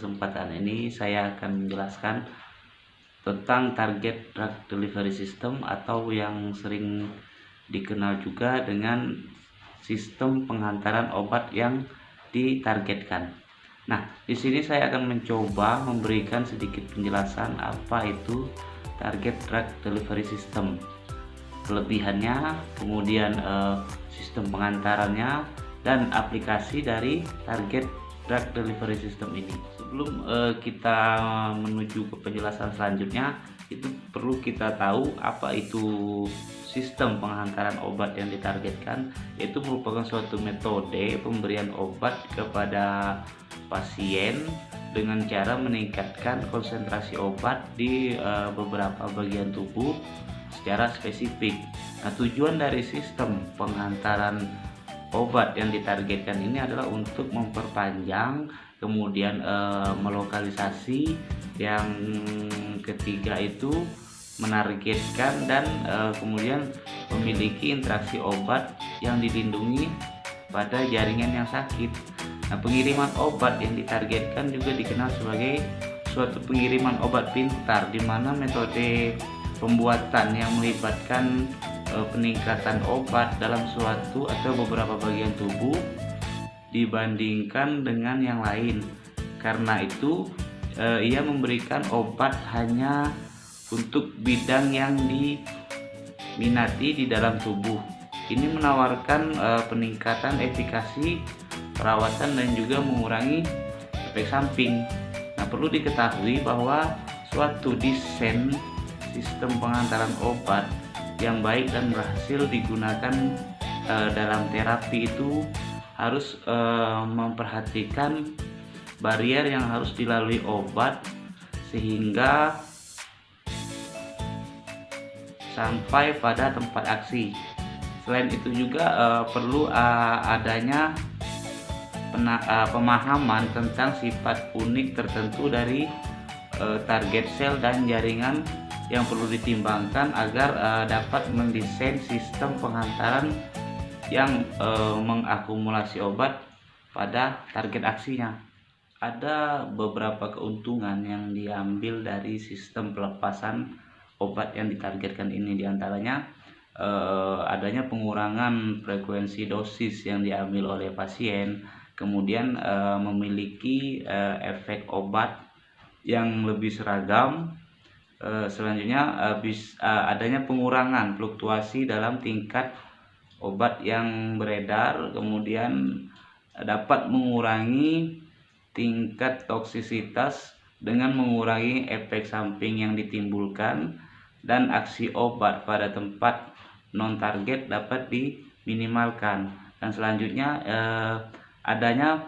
kesempatan ini saya akan menjelaskan tentang target drug delivery system atau yang sering dikenal juga dengan sistem penghantaran obat yang ditargetkan. Nah, di sini saya akan mencoba memberikan sedikit penjelasan apa itu target drug delivery system, kelebihannya, kemudian sistem pengantarannya, dan aplikasi dari target drug delivery system ini. Sebelum kita menuju ke penjelasan selanjutnya, itu perlu kita tahu apa itu sistem penghantaran obat yang ditargetkan. Itu merupakan suatu metode pemberian obat kepada pasien dengan cara meningkatkan konsentrasi obat di beberapa bagian tubuh secara spesifik. Nah, tujuan dari sistem penghantaran obat yang ditargetkan ini adalah untuk memperpanjang, kemudian melokalisasi, yang ketiga itu menargetkan, dan kemudian memiliki interaksi obat yang dilindungi pada jaringan yang sakit. Nah, pengiriman obat yang ditargetkan juga dikenal sebagai suatu pengiriman obat pintar, di mana metode pembuatan yang melibatkan peningkatan obat dalam suatu atau beberapa bagian tubuh dibandingkan dengan yang lain. Karena itu ia memberikan obat hanya untuk bidang yang diminati di dalam tubuh. Ini menawarkan peningkatan efikasi perawatan dan juga mengurangi efek samping. Nah, perlu diketahui bahwa suatu desain sistem pengantaran obat yang baik dan berhasil digunakan dalam terapi itu harus memperhatikan barier yang harus dilalui obat sehingga sampai pada tempat aksi. Selain itu juga perlu adanya pemahaman tentang sifat unik tertentu dari target sel dan jaringan yang perlu ditimbangkan agar dapat mendesain sistem penghantaran yang mengakumulasi obat pada target aksinya. Ada beberapa keuntungan yang diambil dari sistem pelepasan obat yang ditargetkan ini, diantaranya adanya pengurangan frekuensi dosis yang diambil oleh pasien, kemudian memiliki efek obat yang lebih seragam. Selanjutnya adanya pengurangan fluktuasi dalam tingkat obat yang beredar, kemudian dapat mengurangi tingkat toksisitas dengan mengurangi efek samping yang ditimbulkan, dan aksi obat pada tempat non-target dapat diminimalkan. Dan selanjutnya adanya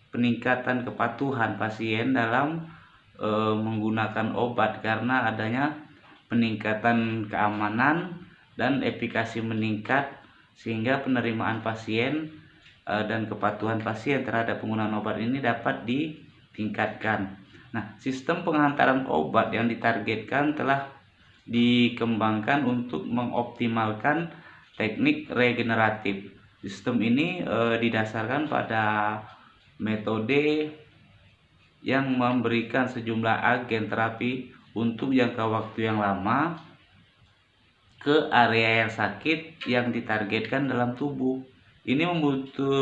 peningkatan kepatuhan pasien dalam menggunakan obat karena adanya peningkatan keamanan dan efikasi meningkat, sehingga penerimaan pasien dan kepatuhan pasien terhadap penggunaan obat ini dapat ditingkatkan. Nah, sistem penghantaran obat yang ditargetkan telah dikembangkan untuk mengoptimalkan teknik regeneratif. Sistem ini didasarkan pada metode yang memberikan sejumlah agen terapi untuk jangka waktu yang lama ke area yang sakit yang ditargetkan dalam tubuh. Ini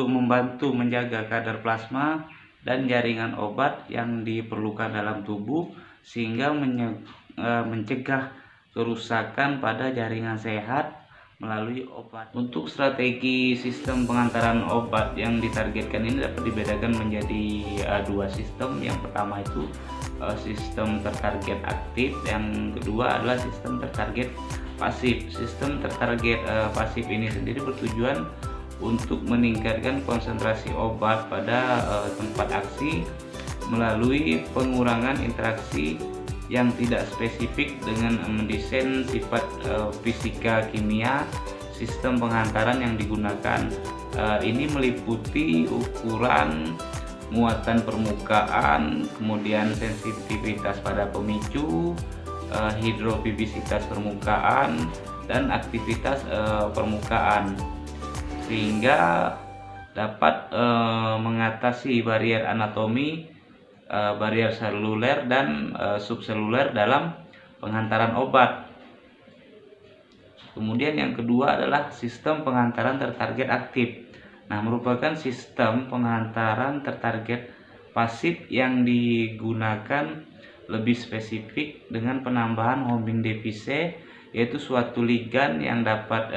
membantu menjaga kadar plasma dan jaringan obat yang diperlukan dalam tubuh, sehingga mencegah kerusakan pada jaringan sehat melalui obat. Untuk strategi sistem pengantaran obat yang ditargetkan ini dapat dibedakan menjadi dua sistem. Yang pertama itu sistem tertarget aktif, yang kedua adalah sistem tertarget pasif. Sistem tertarget pasif ini sendiri bertujuan untuk meningkatkan konsentrasi obat pada tempat aksi melalui pengurangan interaksi yang tidak spesifik dengan mendesain sifat fisika kimia sistem penghantaran yang digunakan. Ini meliputi ukuran, muatan permukaan, kemudian sensitivitas pada pemicu, hidrofobisitas permukaan, dan aktivitas permukaan, sehingga dapat mengatasi barier anatomi barrier seluler dan subseluler dalam penghantaran obat. Kemudian yang kedua adalah sistem penghantaran tertarget aktif. Nah, merupakan sistem penghantaran tertarget pasif yang digunakan lebih spesifik dengan penambahan homing device, yaitu suatu ligan yang dapat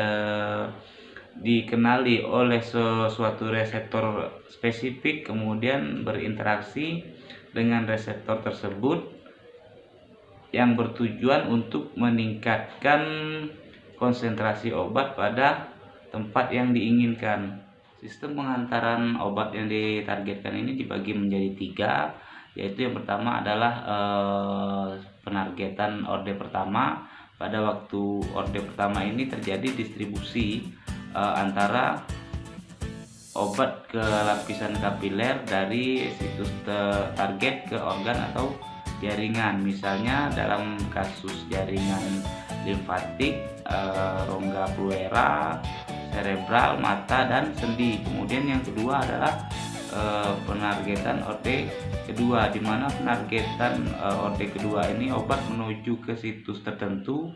dikenali oleh suatu reseptor spesifik, kemudian berinteraksi dengan reseptor tersebut yang bertujuan untuk meningkatkan konsentrasi obat pada tempat yang diinginkan. Sistem penghantaran obat yang ditargetkan ini dibagi menjadi 3, yaitu yang pertama adalah penargetan orde pertama. Pada waktu orde pertama ini terjadi distribusi antara obat ke lapisan kapiler dari situs target ke organ atau jaringan. Misalnya dalam kasus jaringan limfatik, rongga pleura, cerebral, mata, dan sendi. Kemudian yang kedua adalah penargetan orde kedua, di mana penargetan orde kedua ini obat menuju ke situs tertentu,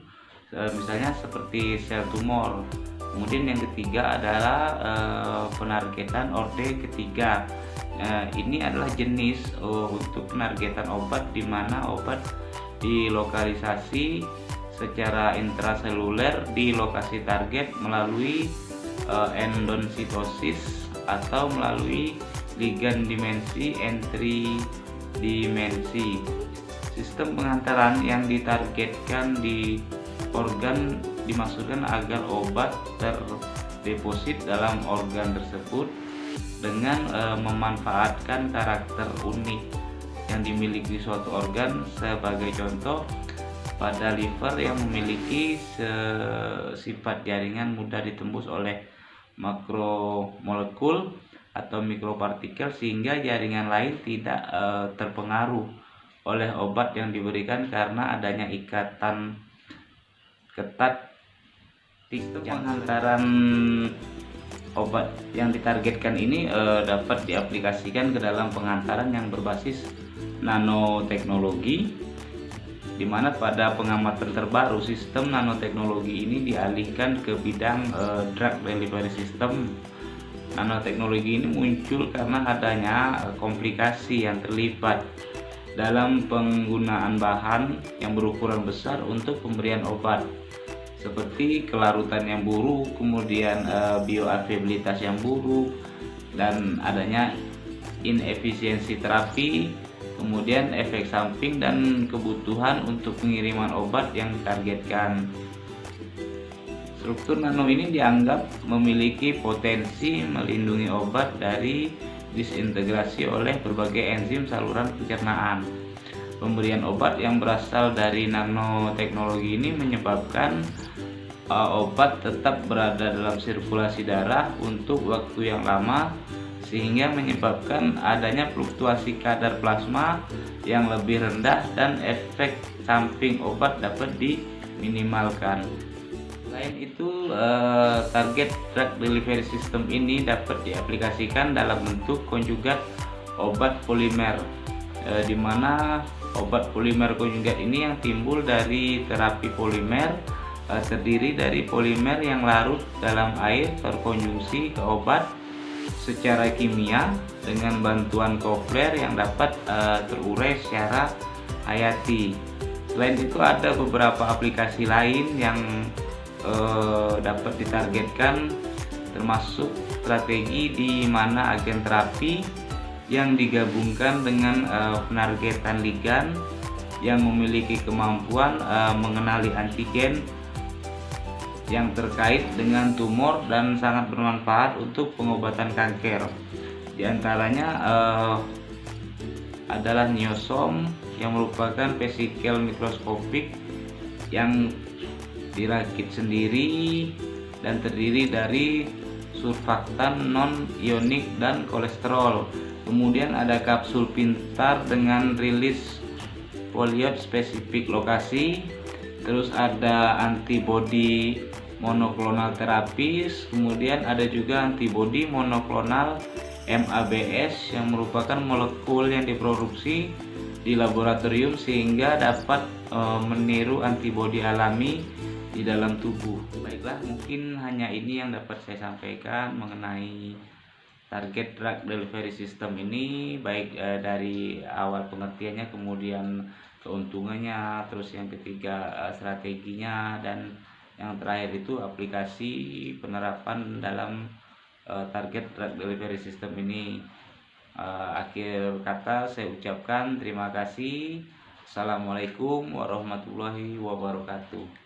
misalnya seperti sel tumor. Kemudian yang ketiga adalah penargetan orde ketiga. Ini adalah jenis untuk penargetan obat di mana obat dilokalisasi secara intraseluler di lokasi target melalui endositosis atau melalui ligan dimensi entry dimensi. Sistem penghantaran yang ditargetkan di organ dimaksudkan agar obat terdeposit dalam organ tersebut dengan memanfaatkan karakter unik yang dimiliki suatu organ. Sebagai contoh, pada liver yang memiliki sifat jaringan mudah ditembus oleh makromolekul atau mikropartikel, sehingga jaringan lain tidak terpengaruh oleh obat yang diberikan karena adanya ikatan ketat. Sistem penghantaran obat yang ditargetkan ini dapat diaplikasikan ke dalam penghantaran yang berbasis nanoteknologi, di mana pada pengamatan terbaru sistem nanoteknologi ini dialihkan ke bidang drug delivery system. Nanoteknologi ini muncul karena adanya komplikasi yang terlibat dalam penggunaan bahan yang berukuran besar untuk pemberian obat, seperti kelarutan yang buruk, kemudian bioavailabilitas yang buruk, dan adanya inefisiensi terapi, kemudian efek samping dan kebutuhan untuk pengiriman obat yang ditargetkan. Struktur nano ini dianggap memiliki potensi melindungi obat dari disintegrasi oleh berbagai enzim saluran pencernaan. Pemberian obat yang berasal dari nanoteknologi ini menyebabkan obat tetap berada dalam sirkulasi darah untuk waktu yang lama, sehingga menyebabkan adanya fluktuasi kadar plasma yang lebih rendah dan efek samping obat dapat diminimalkan. Selain itu, target drug delivery system ini dapat diaplikasikan dalam bentuk konjugat obat polimer, di mana obat polimer konjugat ini yang timbul dari terapi polimer terdiri dari polimer yang larut dalam air terkonjungsi ke obat secara kimia dengan bantuan kopler yang dapat terurai secara hayati. Selain itu, ada beberapa aplikasi lain yang dapat ditargetkan, termasuk strategi di mana agen terapi yang digabungkan dengan penargetan ligan yang memiliki kemampuan mengenali antigen yang terkait dengan tumor dan sangat bermanfaat untuk pengobatan kanker. Di antaranya adalah Niosom yang merupakan vesikel mikroskopik yang dirakit sendiri dan terdiri dari surfaktan non-ionik dan kolesterol. Kemudian ada kapsul pintar dengan rilis poliod spesifik lokasi. Terus ada antibodi monoklonal terapis. Kemudian ada juga antibodi monoklonal MAbs yang merupakan molekul yang diproduksi di laboratorium sehingga dapat meniru antibodi alami di dalam tubuh. Baiklah, mungkin hanya ini yang dapat saya sampaikan mengenai target drug delivery system ini, baik dari awal pengertiannya, kemudian keuntungannya, terus yang ketiga strateginya, dan yang terakhir itu aplikasi penerapan dalam target drug delivery system ini. Akhir kata saya ucapkan terima kasih. Assalamualaikum warahmatullahi wabarakatuh.